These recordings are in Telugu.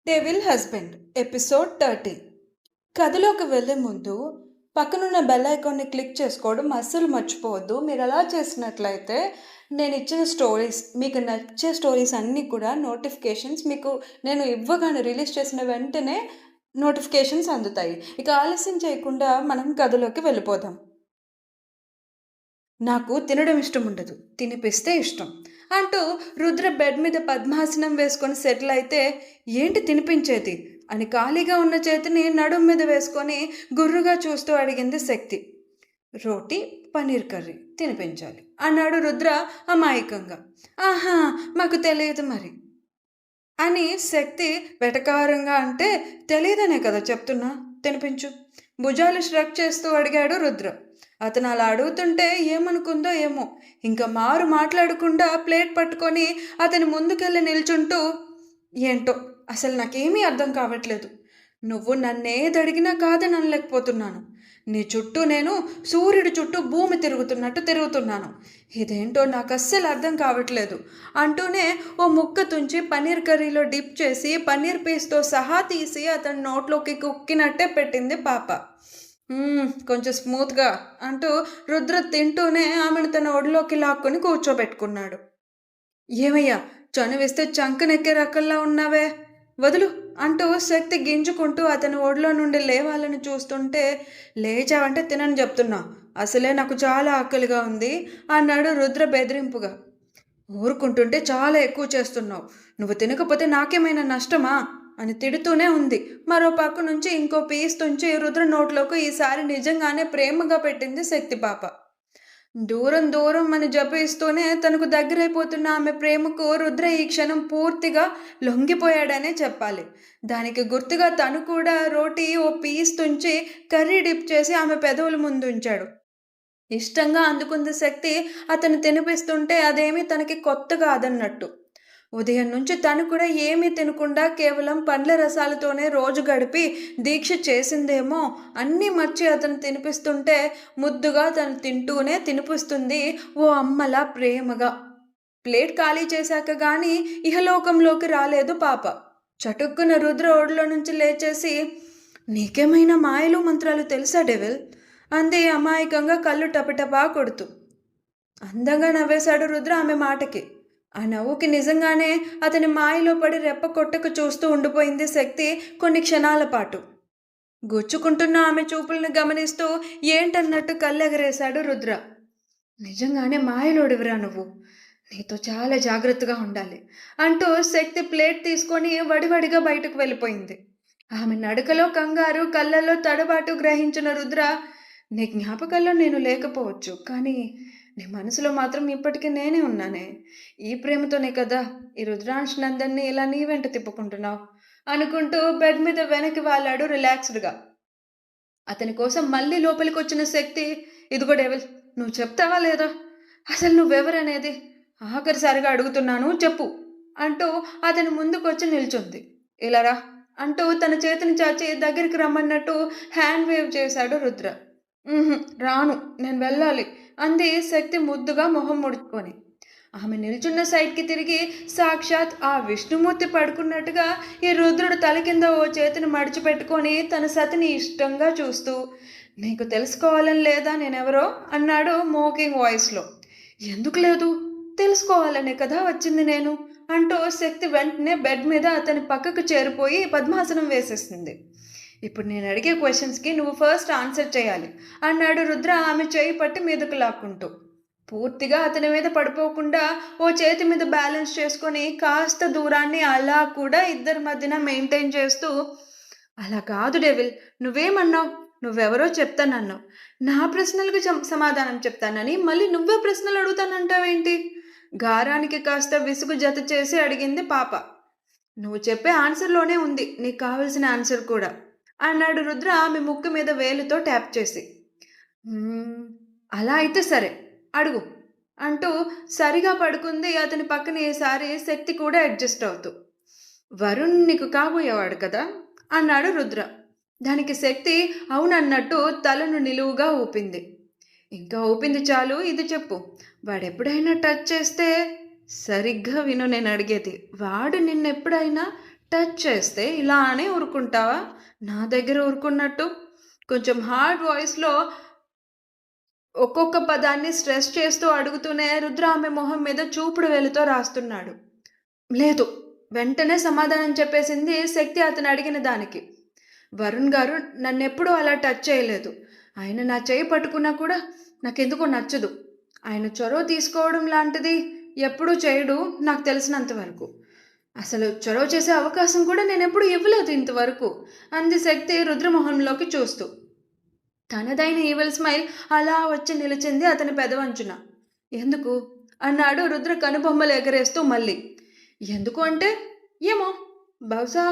Devil husband episode 30. కథలోకి వెళ్ళే ముందు పక్కనున్న బెల్ ఐకాన్ని క్లిక్ చేసుకోవడం అస్సలు మర్చిపోవద్దు. మీరు అలా చేసినట్లయితే నేను ఇచ్చిన స్టోరీస్, మీకు నచ్చే స్టోరీస్ అన్నీ కూడా నోటిఫికేషన్స్ మీకు నేను ఇవ్వగానే రిలీజ్ చేసిన వెంటనే నోటిఫికేషన్స్ అందుతాయి. ఇక ఆలస్యం చేయకుండా మనం కథలోకి వెళ్ళిపోదాం. నాకు తినడం ఇష్టం ఉండదు, తినిపిస్తే ఇష్టం అంటూ రుద్ర బెడ్ మీద పద్మాసనం వేసుకొని సెటిల్ అయితే, ఏంటి తినిపించేది అని ఖాళీగా ఉన్న చేతిని నడుం మీద వేసుకొని గుర్రుగా చూస్తూ అడిగింది శక్తి. రోటీ, పన్నీర్ కర్రీ తినిపించాలి అన్నాడు రుద్ర అమాయకంగా. ఆహా, మాకు తెలియదు మరి అని శక్తి వెటకారంగా అంటే, తెలియదనే కదా చెప్తున్నా, తినిపించు భుజాలు ష్రక్ చేస్తూ అడిగాడు రుద్ర. అతను అలా అడుగుతుంటే ఏమనుకుందో ఏమో, ఇంకా మారు మాట్లాడకుండా ప్లేట్ పట్టుకొని అతని ముందుకెళ్ళి నిల్చుంటూ, ఏంటో అసలు నాకేమీ అర్థం కావట్లేదు, నువ్వు నన్నేది అడిగినా కాదని అనలేకపోతున్నాను. నీ చుట్టూ నేను సూర్యుడి చుట్టూ భూమి తిరుగుతున్నట్టు తిరుగుతున్నాను. ఇదేంటో నాకు అస్సలు అర్థం కావట్లేదు అంటూనే ఓ ముక్క తుంచి పన్నీర్ కర్రీలో డిప్ చేసి పన్నీర్ పీస్తో సహా తీసి అతని నోట్లోకి కుక్కినట్టే పెట్టింది పాప. కొంచెం స్మూత్గా అంటూ రుద్ర తింటూనే ఆమెను తన ఒడిలోకి లాక్కొని కూర్చోబెట్టుకున్నాడు. ఏమయ్యా, చనువిస్తే చంకనెక్కే రకల్లా ఉన్నావే, వదులు అంటూ శక్తి గింజుకుంటూ అతని ఒడిలో నుండి లేవాలని చూస్తుంటే, లేచావంటే తినని చెప్తున్నా, అసలే నాకు చాలా ఆకలిగా ఉంది అన్నాడు రుద్ర బెదిరింపుగా. ఊరుకుంటుంటే చాలా ఎక్కువ చేస్తున్నావు, నువ్వు తినకపోతే నాకేమైనా నష్టమా అని తిడుతూనే ఉంది. మరో పక్క నుంచి ఇంకో పీస్ తుంచి రుద్ర నోట్లోకి ఈసారి నిజంగానే ప్రేమగా పెట్టింది శక్తి పాప. దూరం దూరం అని జపిస్తూనే తనకు దగ్గరైపోతున్న ఆమె ప్రేమకు రుద్ర ఈ క్షణం పూర్తిగా లొంగిపోయాడనే చెప్పాలి. దానికి గుర్తుగా తను కూడా రోటీ ఓ పీస్ తుంచి కర్రీ డిప్ చేసి ఆమె పెదవుల ముందు ఉంచాడు. ఇష్టంగా అందుకుంది శక్తి. అతను తినిపిస్తుంటే అదేమీ తనకి కొత్త కాదన్నట్టు. ఉదయం నుంచి తను కూడా ఏమీ తినకుండా కేవలం పండ్ల రసాలతోనే రోజు గడిపి దీక్ష చేసిందేమో, అన్నీ మర్చి అతను తినిపిస్తుంటే ముద్దుగా తను తింటూనే తినిపిస్తుంది ఓ అమ్మలా ప్రేమగా. ప్లేట్ ఖాళీ చేశాక గాని ఇహలోకంలోకి రాలేదు పాప. చటుక్కున రుద్ర ఒడిలో నుంచి లేచేసి, నీకేమైనా మాయలు మంత్రాలు తెలుసా డెవిల్ అంది అమాయకంగా కళ్ళు టపటపా కొడుతూ. అందంగా నవ్వేశాడు రుద్ర ఆమె మాటకి. ఆ నవ్వుకి నిజంగానే అతని మాయలో పడి రెప్ప కొట్టకు చూస్తూ ఉండిపోయింది శక్తి కొన్ని క్షణాల పాటు. గుచ్చుకుంటున్న ఆమె చూపులను గమనిస్తూ ఏంటన్నట్టు కళ్ళెగరేశాడు రుద్ర. నిజంగానే మాయలోడివిరా నువ్వు, నీతో చాలా జాగ్రత్తగా ఉండాలి అంటూ శక్తి ప్లేట్ తీసుకొని వడివడిగా బయటకు వెళ్ళిపోయింది. ఆమె నడకలో కంగారు, కళ్ళల్లో తడబాటు గ్రహించిన రుద్ర, నీ జ్ఞాపకాల్లో నేను లేకపోవచ్చు, కానీ నీ మనసులో మాత్రం ఇప్పటికీ నేనే ఉన్నానే. ఈ ప్రేమతోనే కదా ఈ రుద్రాంశ్ నందన్ని ఇలా నీ వెంట తిప్పుకుంటున్నావు అనుకుంటూ బెడ్ మీద వెనక్కి వాలాడు రిలాక్స్డ్గా. అతని కోసం మళ్ళీ లోపలికి వచ్చిన శక్తి, ఇదిగో డెవిల్, నువ్వు చెప్తావా లేదా, అసలు నువ్వెవరనేది ఆఖరిసారిగా అడుగుతున్నాను, చెప్పు అంటూ అతని ముందుకొచ్చి నిల్చుంది. ఇలారా అంటూ తన చేతిని చాచి దగ్గరికి రమ్మన్నట్టు హ్యాండ్ వేవ్ చేశాడు రుద్ర. రాను, నేను వెళ్ళాలి అంది శక్తి ముద్దుగా మొహం ముడుచుకొని. ఆమె నిల్చున్న సైడ్కి తిరిగి సాక్షాత్ ఆ విష్ణుమూర్తి పడుకున్నట్టుగా ఈ రుద్రుడు తల కింద ఓ చేతిని మడిచిపెట్టుకొని తన సతిని ఇష్టంగా చూస్తూ, నీకు తెలుసుకోవాలని లేదా నేనెవరో అన్నాడు మోకింగ్ వాయిస్లో. ఎందుకు లేదు, తెలుసుకోవాలనే కదా వచ్చింది నేను అంటూ శక్తి వెంటనే బెడ్ మీద అతని పక్కకు చేరిపోయి పద్మాసనం వేసేస్తుంది. ఇప్పుడు నేను అడిగే క్వశ్చన్స్కి నువ్వు ఫస్ట్ ఆన్సర్ చేయాలి అన్నాడు రుద్ర ఆమె చేయి పట్టి మీదకు లాక్కుంటూ. పూర్తిగా అతని మీద పడిపోకుండా ఓ చేతి మీద బ్యాలెన్స్ చేసుకొని కాస్త దూరాన్ని అలా కూడా ఇద్దరి మధ్యన మెయింటైన్ చేస్తూ, అలా కాదు డెవిల్, నువ్వేమన్నావు, నువ్వెవరో చెప్తానన్నావు, నా ప్రశ్నలకు సమాధానం చెప్తానని మళ్ళీ నువ్వే ప్రశ్నలు అడుగుతానంటావేంటి, గారానికి కాస్త విసుగు జత చేసి అడిగింది పాప. నువ్వు చెప్పే ఆన్సర్లోనే ఉంది నీకు కావలసిన ఆన్సర్ కూడా అన్నాడు రుద్ర ఆమె ముక్కు మీద వేలుతో ట్యాప్ చేసి. అలా అయితే సరే అడుగు అంటూ సరిగా పడుకుంది అతని పక్కన ఈసారి శక్తి కూడా అడ్జస్ట్ అవుతూ. వరుణ్ నీకు కాబోయేవాడు కదా అన్నాడు రుద్ర. దానికి శక్తి అవునన్నట్టు తలను నిలువుగా ఊపింది. ఇంకా ఊపింది చాలు, ఇది చెప్పు, వాడెప్పుడైనా టచ్ చేస్తే, సరిగ్గా విను నేను అడిగేది, వాడు నిన్నెప్పుడైనా టచ్ చేస్తే ఇలా అని ఊరుకుంటావా? నా దగ్గర ఊరుకున్నట్టు? కొంచెం హార్డ్ వాయిస్‌లో ఒక్కొక్క పదాన్ని స్ట్రెస్ చేస్తూ అడుగుతూనే రుద్ర ఆమె మొహం మీద చూపుడు వేలుతో రాస్తున్నాడు. లేదు. వెంటనే సమాధానం చెప్పేసింది శక్తి అతను అడిగిన దానికి. వరుణ్ గారు నన్నెప్పుడూ అలా టచ్ చేయలేదు. ఆయన నా చెయ్యి పట్టుకున్నా కూడా నాకెందుకో నచ్చదు. ఆయన చొరవ తీసుకోవడం లాంటిది ఎప్పుడూ చేయడు నాకు తెలిసినంత వరకు. అసలు చొరవ చేసే అవకాశం కూడా నేనెప్పుడూ ఇవ్వలేదు ఇంతవరకు అంది శక్తి రుద్ర మొహంలోకి చూస్తూ. తనదైన ఈవిల్ స్మైల్ అలా వచ్చి నిలిచింది అతని పెదవంచున. ఎందుకు? అన్నాడు రుద్ర కనుబొమ్మలు ఎగరేస్తూ మళ్ళీ. ఎందుకు అంటే ఏమో బహుశా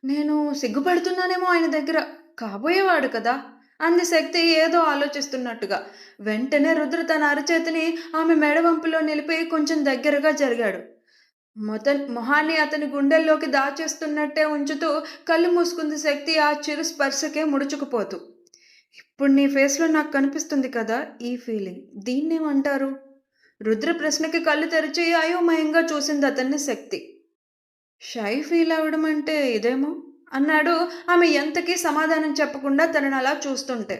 నేను సిగ్గుపడుతున్నానేమో ఆయన దగ్గర. కాబోయేవాడు కదా అంది శక్తి ఏదో ఆలోచిస్తున్నట్టుగా. వెంటనే రుద్ర తన అరచేతిని ఆమె మెడవంపులో నిలిపి కొంచెం దగ్గరగా జరిగాడు. మొహాన్ని అతని గుండెల్లోకి దాచేస్తున్నట్టే ఉంచుతూ కళ్ళు మూసుకుంది శక్తి ఆ చిరు స్పర్శకే ముడుచుకుపోతూ. ఇప్పుడు నీ ఫేస్లో నాకు కనిపిస్తుంది కదా ఈ ఫీలింగ్, దీన్నేమంటారు? రుద్ర ప్రశ్నకి కళ్ళు తెరిచి అయోమయంగా చూసింది అతన్ని శక్తి. షై ఫీల్ అవ్వడం అంటే ఇదేమో అన్నాడు ఆమె ఎంతకీ సమాధానం చెప్పకుండా తనని అలా చూస్తుంటే.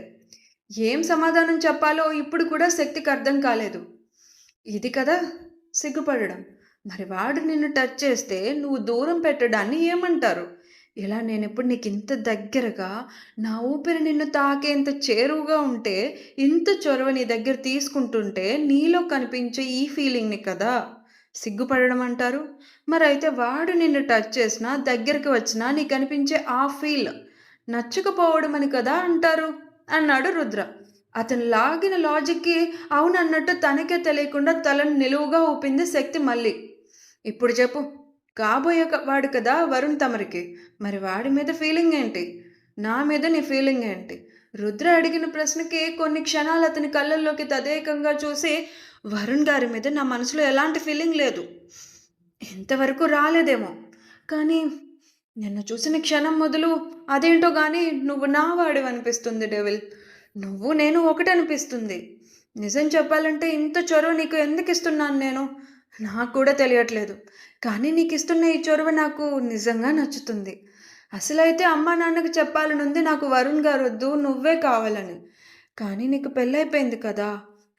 ఏం సమాధానం చెప్పాలో ఇప్పుడు కూడా శక్తికి అర్థం కాలేదు. ఇది కదా సిగ్గుపడడం. మరి వాడు నిన్ను టచ్ చేస్తే నువ్వు దూరం పెట్టడాన్ని ఏమంటారు? ఇలా నేనెప్పుడు నీకు ఇంత దగ్గరగా నా ఊపిరి నిన్ను తాకేంత చేరువుగా ఉంటే, ఇంత చొరవ నీ దగ్గర తీసుకుంటుంటే నీలో కనిపించే ఈ ఫీలింగ్‌ని కదా సిగ్గుపడడం అంటారు. మరైతే వాడు నిన్ను టచ్ చేసినా, దగ్గరికి వచ్చినా నీకనిపించే ఆ ఫీల్ నచ్చకపోవడం అని కదా అంటారు అన్నాడు రుద్ర. అతను లాగిన లాజిక్‌కి అవునన్నట్టు తనకే తెలియకుండా తలను నిలువుగా ఊపింది శక్తి మళ్ళీ. ఇప్పుడు చెప్పు. కాబోయే వాడు కదా వరుణ్ తమరికి. మరి వాడి మీద ఫీలింగ్ ఏంటి? నా మీద నీ ఫీలింగ్ ఏంటి? రుద్ర అడిగిన ప్రశ్నకి కొన్ని క్షణాలు అతని కళ్ళల్లోకి తదేకంగా చూసి, వరుణ్ గారి మీద నా మనసులో ఎలాంటి ఫీలింగ్ లేదు. ఇంతవరకు రాలేదేమో. కానీ నిన్ను చూసిన క్షణం మొదలు అదేంటో గానీ నువ్వు నా వాడివనిపిస్తుంది డెవిల్. నువ్వు నేను ఒకటనిపిస్తుంది. నిజం చెప్పాలంటే ఇంత చొరవ నీకు ఎందుకిస్తున్నాను నేను? నాకు కూడా తెలియట్లేదు. కానీ నీకిస్తున్న ఈ చొరవ నాకు నిజంగా నచ్చుతుంది. అసలైతే అమ్మా నాన్నకి చెప్పాలనుంది నాకు వరుణ్ గారొద్దు, నువ్వే కావాలని. కానీ నీకు పెళ్ళైపోయింది కదా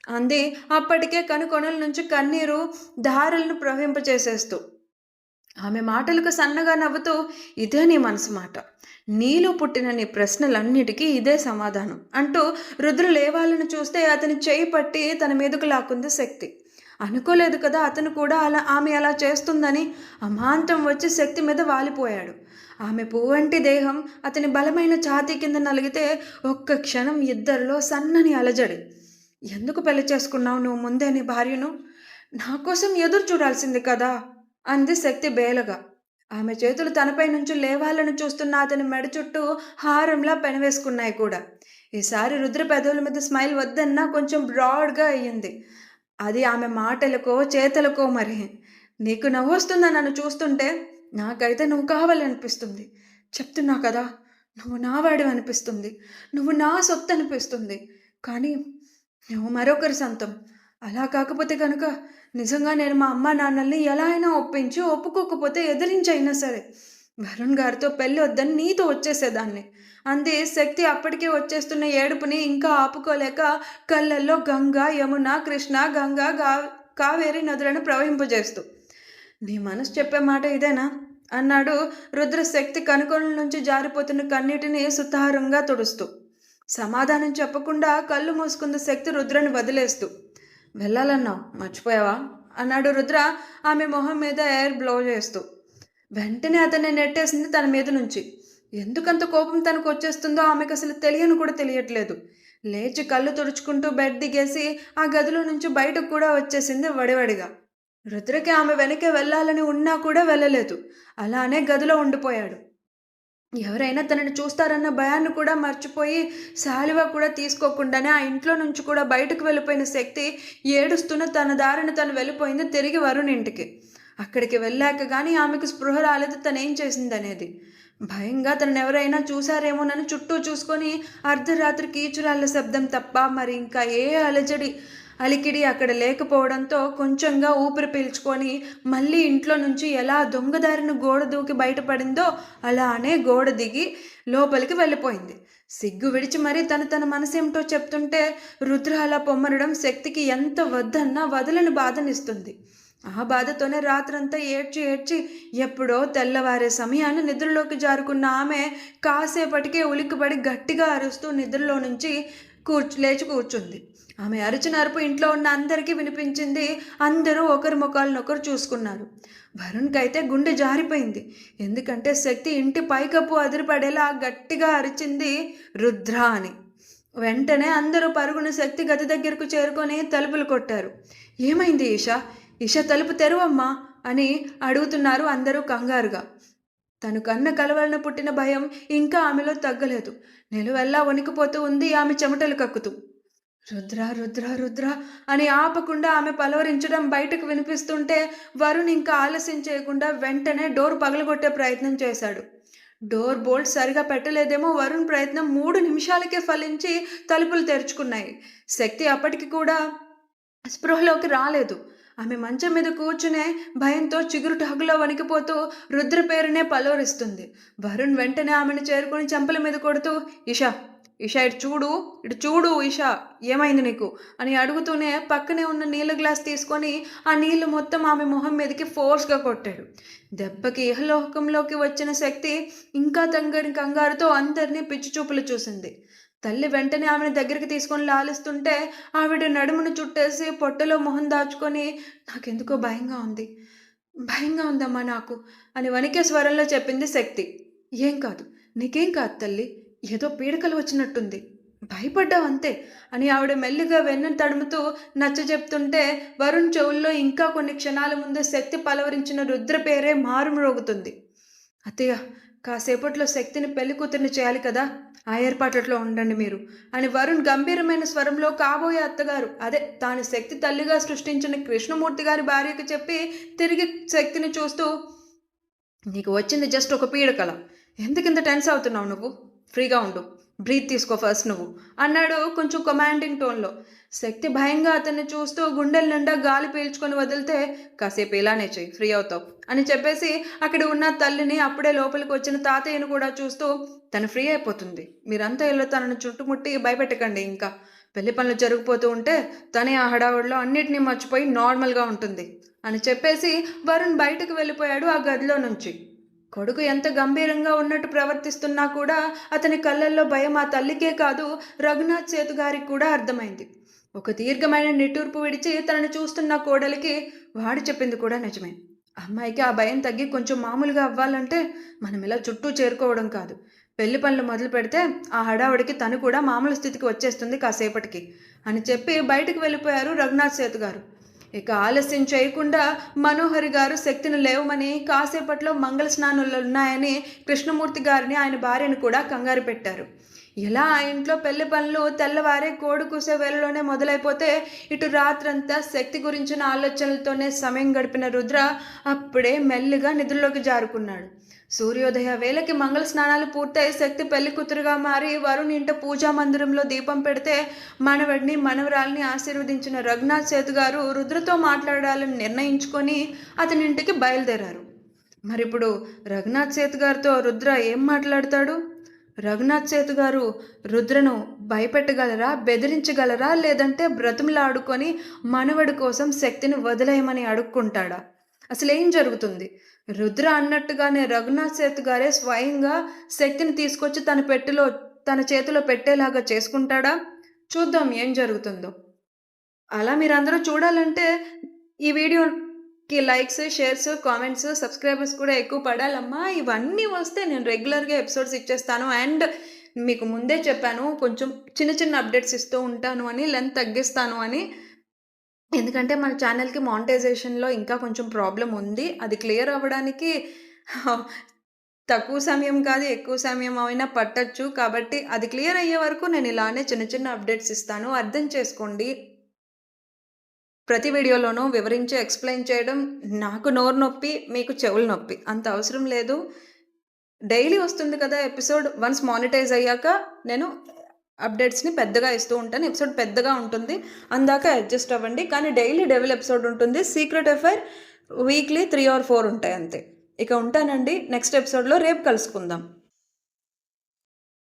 అంది అప్పటికే కనుకొనల నుంచి కన్నీరు ధారలను ప్రవహింపచేసేస్తూ. ఆమె మాటలకు సన్నగా నవ్వుతూ, ఇదే నీ మనసు మాట. నీలో పుట్టిన నీ ప్రశ్నలన్నిటికీ ఇదే సమాధానం అంటూ రుద్ర లేవాలని చూస్తే అతని చేయి పట్టి తన మీదకు లాక్కుంది శక్తి. అనుకోలేదు కదా అతను కూడా ఆమె అలా చేస్తుందని. అమాంతం వచ్చి శక్తి మీద వాలిపోయాడు. ఆమె పువ్వంటి దేహం అతని బలమైన ఛాతీ కింద నలిగితే ఒక్క క్షణం ఇద్దరిలో సన్నని అలజడి. ఎందుకు పెళ్లి చేసుకున్నావు నువ్వు ముందే నీ భార్యను? నా కోసం ఎదురు చూడాల్సింది కదా అంది శక్తి బేలగా. ఆమె చేతులు తనపై నుంచి లేవాలని చూస్తున్న అతని మెడ చుట్టూ హారంలా పెనవేసుకున్నాయి కూడా. ఈసారి రుద్ర పెదవుల మీద స్మైల్ వద్దన్నా కొంచెం బ్రాడ్గా అయ్యింది. అది ఆమె మాటలకో చేతలకో మరి. నీకు నవ్వొస్తుందా నన్ను చూస్తుంటే? నాకైతే నువ్వు కావాలనిపిస్తుంది. చెప్తున్నా కదా, నువ్వు నా వాడివి అనిపిస్తుంది. నువ్వు నా సొత్తు అనిపిస్తుంది. కానీ నువ్వు మరొకరి సొంతం. అలా కాకపోతే కనుక నిజంగా నేను మా అమ్మ నాన్నల్ని ఎలా అయినా ఒప్పించి, ఒప్పుకోకపోతే ఎదిరించైనా సరే వరుణ్ గారితో పెళ్ళి వద్దని నీతో వచ్చేసేదాన్ని అంది శక్తి అప్పటికే వచ్చేస్తున్న ఏడుపుని ఇంకా ఆపుకోలేక కళ్ళల్లో గంగా, యమున, కృష్ణ, గంగా, కావేరి నదులను ప్రవహింపజేస్తూ. నీ మనసు చెప్పే మాట ఇదేనా అన్నాడు రుద్ర శక్తి కనుకొల నుంచి జారిపోతున్న కన్నీటిని సుతారంగా తుడుస్తూ. సమాధానం చెప్పకుండా కళ్ళు మూసుకుంది శక్తి రుద్రని వదిలేస్తూ. వెళ్ళాలన్నావు మర్చిపోయావా అన్నాడు రుద్ర ఆమె మొహం మీద ఎయిర్ బ్లో చేస్తూ. వెంటనే అతన్ని నెట్టేసింది తన మీద నుంచి. ఎందుకంత కోపం తనకు వచ్చేస్తుందో ఆమెకు అసలు తెలియని కూడా తెలియట్లేదు. లేచి కళ్ళు తుడుచుకుంటూ బెడ్ దిగేసి ఆ గదిలో నుంచి బయటకు కూడా వచ్చేసింది వడివడిగా. రుద్రకి ఆమె వెనకే వెళ్ళాలని ఉన్నా కూడా వెళ్ళలేదు. అలానే గదిలో ఉండిపోయాడు. ఎవరైనా తనని చూస్తారన్న భయాన్ని కూడా మర్చిపోయి శాలువా కూడా తీసుకోకుండానే ఆ ఇంట్లో నుంచి కూడా బయటకు వెళ్ళిపోయిన శక్తి ఏడుస్తున్న తన దారిని తను వెళ్ళిపోయింది తిరిగి వరుణ్ ఇంటికి. అక్కడికి వెళ్ళాక కానీ ఆమెకు స్పృహ రాలేదు తనేం చేసిందనేది. భయంగా తనను ఎవరైనా చూసారేమోనని చుట్టూ చూసుకొని అర్ధరాత్రి కీచురాళ్ళ శబ్దం తప్ప మరి ఇంకా ఏ అలజడి అలికిడి అక్కడ లేకపోవడంతో కొంచెంగా ఊపిరి పీల్చుకొని మళ్ళీ ఇంట్లో నుంచి ఎలా దొంగదారిన గోడ దూకి బయటపడిందో అలానే గోడ దిగి లోపలికి వెళ్ళిపోయింది. సిగ్గు విడిచి మరీ తన మనసేమిటో చెప్తుంటే రుద్ర అలా పొమ్మనడం శక్తికి ఎంత వద్దన్నా వదలని బాధనిస్తుంది. ఆ బాధతోనే రాత్రంతా ఏడ్చి ఎప్పుడో తెల్లవారే సమయాన్ని నిద్రలోకి జారుకున్న ఆమె కాసేపటికే ఉలిక్కిపడి గట్టిగా అరుస్తూ నిద్రలో నుంచి లేచి కూర్చుంది. ఆమె అరిచిన అరుపు ఇంట్లో ఉన్న అందరికీ వినిపించింది. అందరూ ఒకరి ముఖాలనొకరు చూసుకున్నారు. వరుణ్కి అయితే గుండె జారిపోయింది. ఎందుకంటే శక్తి ఇంటి పైకప్పు అదిరిపడేలా గట్టిగా అరిచింది రుద్ర అని. వెంటనే అందరూ పరుగున శక్తి గది దగ్గరకు చేరుకొని తలుపులు కొట్టారు. ఏమైంది ఈష తలుపు తెరువమ్మా అని అడుగుతున్నారు అందరూ కంగారుగా. తను కన్న కలవరన పుట్టిన భయం ఇంకా ఆమెలో తగ్గలేదు. నిలువెల్లా వణికిపోతూ ఉంది ఆమె చెమటలు కక్కుతూ. రుద్ర రుద్ర రుద్ర అని ఆపకుండా ఆమె పలవరించడం బయటకు వినిపిస్తుంటే వరుణ్ ఇంకా ఆలస్యం చేయకుండా వెంటనే డోర్ పగలగొట్టే ప్రయత్నం చేశాడు. డోర్ బోల్ట్ సరిగా పెట్టలేదేమో వరుణ్ ప్రయత్నం 3 నిమిషాలకే ఫలించి తలుపులు తెరుచుకున్నాయి. శక్తి అప్పటికి కూడా స్పృహలోకి రాలేదు. ఆమె మంచం మీద కూర్చునే భయంతో చిగురు టాకులో వణికిపోతూ రుద్ర పేరునే పలోరిస్తుంది. వరుణ్ వెంటనే ఆమెను చేరుకొని చెంపల మీద కొడుతూ ఇషా ఇటు చూడు ఇషా, ఏమైంది నీకు అని అడుగుతూనే పక్కనే ఉన్న నీళ్ళ గ్లాస్ తీసుకొని ఆ నీళ్లు మొత్తం ఆమె మొహం మీదకి ఫోర్స్గా కొట్టాడు. దెబ్బకి ఇహలోకంలోకి వచ్చిన శక్తి ఇంకా కంగారుతో అందరినీ పిచ్చి చూపులు చూసింది. తల్లి వెంటనే ఆమెను దగ్గరికి తీసుకొని లాలిస్తుంటే ఆవిడ నడుమును చుట్టేసి పొట్టలో మొహం దాచుకొని నాకెందుకో భయంగా ఉందమ్మా నాకు అని వణికే స్వరంలో చెప్పింది శక్తి. నీకేం కాదు తల్లి, ఏదో పీడకలు వచ్చినట్టుంది, భయపడ్డావంతే అని ఆవిడ మెల్లిగా వెన్ను తడుముతూ నచ్చ చెప్తుంటే వరుణ్ చెవుల్లో ఇంకా కొన్ని క్షణాల ముందు శక్తి పలవరించిన రుద్ర పేరే మారుమ్రోగుతుంది. అత్తయ్య, కాసేపట్లో శక్తిని పెళ్లి కూతుర్ని చేయాలి కదా, ఆ ఏర్పాట్లలో ఉండండి మీరు అని వరుణ్ గంభీరమైన స్వరంలో కాబోయే అత్తగారు, అదే తాను శక్తి తల్లిగా సృష్టించిన కృష్ణమూర్తి గారి భార్యకు చెప్పి తిరిగి శక్తిని చూస్తూ, నీకు వచ్చింది జస్ట్ ఒక పీడకల, ఎందుకింత టెన్స్ అవుతున్నావు నువ్వు, ఫ్రీగా ఉండు, బ్రీత్ తీసుకో ఫస్ట్ నువ్వు అన్నాడు కొంచెం కమాండింగ్ టోన్లో. శక్తి భయంగా అతన్ని చూస్తూ గుండెల నిండా గాలి పీల్చుకొని వదిలితే కాసేపు ఇలానే చెయ్యి, ఫ్రీ అవుతావు అని చెప్పేసి అక్కడ ఉన్న తల్లిని అప్పుడే లోపలికి వచ్చిన తాతయ్యను కూడా చూస్తూ తను ఫ్రీ అయిపోతుంది, మీరంతా ఇలా తనను చుట్టుముట్టి భయపెట్టకండి, ఇంకా పెళ్లి పనులు జరిగిపోతూ ఉంటే తనే ఆ హడావుడిలో అన్నిటినీ మర్చిపోయి నార్మల్గా ఉంటుంది అని చెప్పేసి వరుణ్ బయటకు వెళ్ళిపోయాడు ఆ గదిలో నుంచి. కొడుకు ఎంత గంభీరంగా ఉన్నట్టు ప్రవర్తిస్తున్నా కూడా అతని కళ్ళల్లో భయం ఆ తల్లికే కాదు రఘునాథ్ సేతు గారికి కూడా అర్థమైంది. ఒక దీర్ఘమైన నిట్టూర్పు విడిచి తనను చూస్తున్న కోడలికి వాడు చెప్పింది కూడా నిజమే. అమ్మాయికి ఆ భయం తగ్గి కొంచెం మామూలుగా అవ్వాలంటే మనం ఇలా చుట్టూ చేరుకోవడం కాదు, పెళ్లి పనులు మొదలు పెడితే ఆ హడావుడికి తను కూడా మామూలు స్థితికి వచ్చేస్తుంది కాసేపటికి అని చెప్పి బయటకు వెళ్ళిపోయారు రఘునాథ్ సేతు గారు. ఇక ఆలస్యం చేయకుండా మనోహరి గారు శక్తిని లేవమని కాసేపట్లో మంగళ స్నానాలు ఉన్నాయని కృష్ణమూర్తి గారిని ఆయన భార్యను కూడా కంగారు పెట్టారు. ఇలా ఆ ఇంట్లో పెళ్లి పనులు తెల్లవారే కోడి కూసే వేళలోనే మొదలైపోతే ఇటు రాత్రంతా శక్తి గురించిన ఆలోచనలతోనే సమయం గడిపిన రుద్ర అప్పుడే మెల్లిగా నిద్రలోకి జారుకున్నాడు. సూర్యోదయ వేళకి మంగళ స్నానాలు పూర్తయి శక్తి పెళ్లి కూతురుగా మారి వరుణ్ ఇంట పూజా మందిరంలో దీపం పెడితే మనవడిని మనవరాల్ని ఆశీర్వదించిన రఘునాథ్ సేతు గారు రుద్రతో మాట్లాడాలని నిర్ణయించుకొని అతని ఇంటికి బయలుదేరారు. మరిప్పుడు రఘునాథ్ సేతు గారితో రుద్ర ఏం మాట్లాడతాడు? రఘునాథ్ సేతు గారు రుద్రను భయపెట్టగలరా, బెదిరించగలరా, లేదంటే బ్రతిమలాడుకొని మనవడి కోసం శక్తిని వదిలేయమని అడుక్కుంటాడా? అసలు ఏం జరుగుతుంది? రుద్ర అన్నట్టుగానే రఘునాథ్ సేతు గారే స్వయంగా శక్తిని తీసుకొచ్చి తన చేతిలో పెట్టేలాగా చేసుకుంటాడా? చూద్దాం ఏం జరుగుతుందో. అలా మీరందరూ చూడాలంటే ఈ వీడియోకి లైక్స్, షేర్స్, కామెంట్స్, సబ్స్క్రైబర్స్ కూడా ఎక్కువ పడాలమ్మా. ఇవన్నీ వస్తే నేను రెగ్యులర్గా ఎపిసోడ్స్ ఇచ్చేస్తాను. అండ్ మీకు ముందే చెప్పాను కొంచెం చిన్న అప్డేట్స్ ఇస్తూ ఉంటాను అని, లెంత్ తగ్గిస్తాను అని. ఎందుకంటే మన ఛానల్కి మానిటైజేషన్లో ఇంకా కొంచెం ప్రాబ్లం ఉంది. అది క్లియర్ అవ్వడానికి తక్కువ సమయం కాదు, ఎక్కువ సమయం అయినా పట్టచ్చు. కాబట్టి అది క్లియర్ అయ్యే వరకు నేను ఇలానే చిన్న అప్డేట్స్ ఇస్తాను, అర్థం చేసుకోండి. ప్రతి వీడియోలోనూ వివరించి ఎక్స్ప్లెయిన్ చేయడం నాకు నోరు నొప్పి, మీకు చెవులు నొప్పి, అంత అవసరం లేదు. డైలీ వస్తుంది కదా ఎపిసోడ్. వన్స్ మానిటైజ్ అయ్యాక నేను అప్డేట్స్ని పెద్దగా ఇస్తూ ఉంటాను. ఎపిసోడ్ పెద్దగా ఉంటుంది, అందాక అడ్జస్ట్ అవ్వండి. కానీ డైలీ డెవిల్ ఎపిసోడ్ ఉంటుంది. సీక్రెట్ అఫైర్ వీక్లీ 3 or 4 ఉంటాయి అంతే. ఇక ఉంటానండి. నెక్స్ట్ ఎపిసోడ్లో రేపు కలుసుకుందాం.